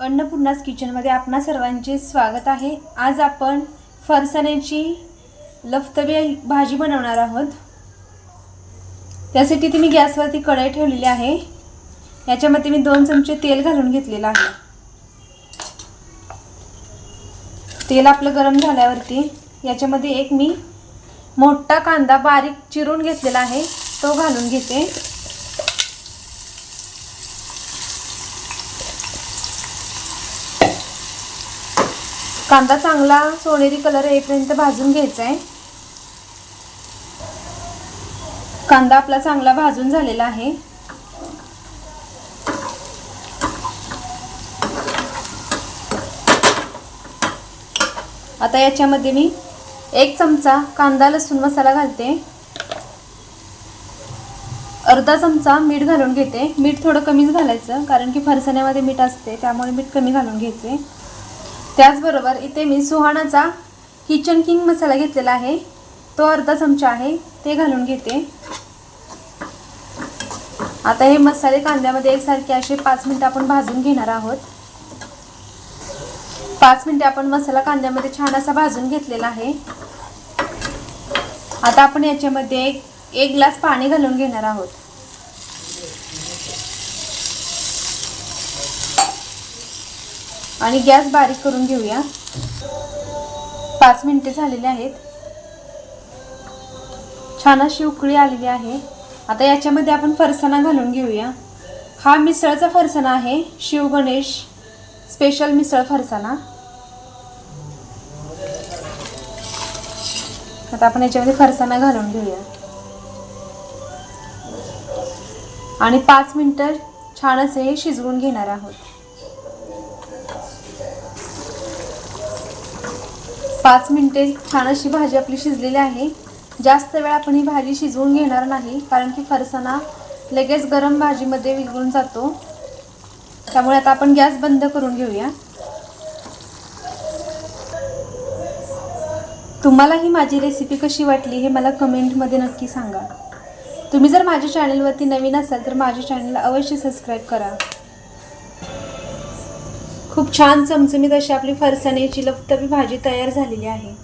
अन्नपूर्णास किचनमध्ये आपणा सर्वांचे स्वागत आहे। आज आपण फरसाण्याची लफतवी भाजी बनवणार आहोत। त्यासाठी मी गॅसवरती कढई ठेवलेली आहे। याच्यामध्ये मी 2 चमचे तेल घालून घेतलेले आहे। तेल आपलं गरम झाल्यावरती याच्यामध्ये एक मी मोठा कांदा बारीक चिरून घेतलेला आहे तो घालून घेते। कांदा चांगला सोनेरी कलर येईपर्यंत भाजून घ्यायचा आहे। कांदा आपला चांगला भाजून झालेला आहे। आता याच्यामध्ये मी 1 चमचा कांदा लसूण मसाला घालते। अर्धा चमचा मीठ घालून घेते। मीठ थोडं कमीच घालायचं कारण की फरसाण्यामध्ये मीठ असते, त्यामुळे मीठ कमी घालून घ्यायचे। त्याचबरोबर इथे मी सुहानाचा किचन किंग मसाला घेतलेला आहे, तो अर्धा चमचा आहे, ते घालून घेते। आता हे मसाले कांद्यामध्ये एकसारखे असे 5 मिनिट आपण भाजून घेणार आहोत। 5 मिनिटे आपण मसाला कांद्यामध्ये छान असा भाजून घेतलेला आहे। आता आपण याच्यामध्ये एक ग्लास पाणी घालून घेणार आहोत। आणि गॅस बारीक करून घेऊया। 5 मिनिटे झालेले आहेत। छान अशी उकळी आलेली आहे। आता याच्यामध्ये आपण फरसाणा घालून घेऊया। हा मिसळचा फरसाणा आहे, शिव गणेश स्पेशल मिसळ फरसाणा। आता आपण याच्यामध्ये फरसाणा घालून घेऊया आणि 5 मिनिटे छान असे हे शिजवून घेणार आहोत। 5 मिनिटे छान अशी भाजी आपली शिजलेली आहे। जास्त वेळ आपण ही भाजी शिजवून घेणार नाही कारण की फरसाणा लगेच गरम भाजीमध्ये विरघळून जातो, त्यामुळे आता आपण गॅस बंद करून घेऊया। तुम्हाला ही माझी रेसिपी कशी वाटली हे मला कमेंटमध्ये नक्की सांगा। तुम्ही जर माझ्या चॅनलवरती नवीन असाल तर माझ्या चॅनलला अवश्य सबस्क्राईब करा। खूप छान चमचमीत अशी आपली फरसाण्याची लफतवी भाजी तयार झालेली आहे।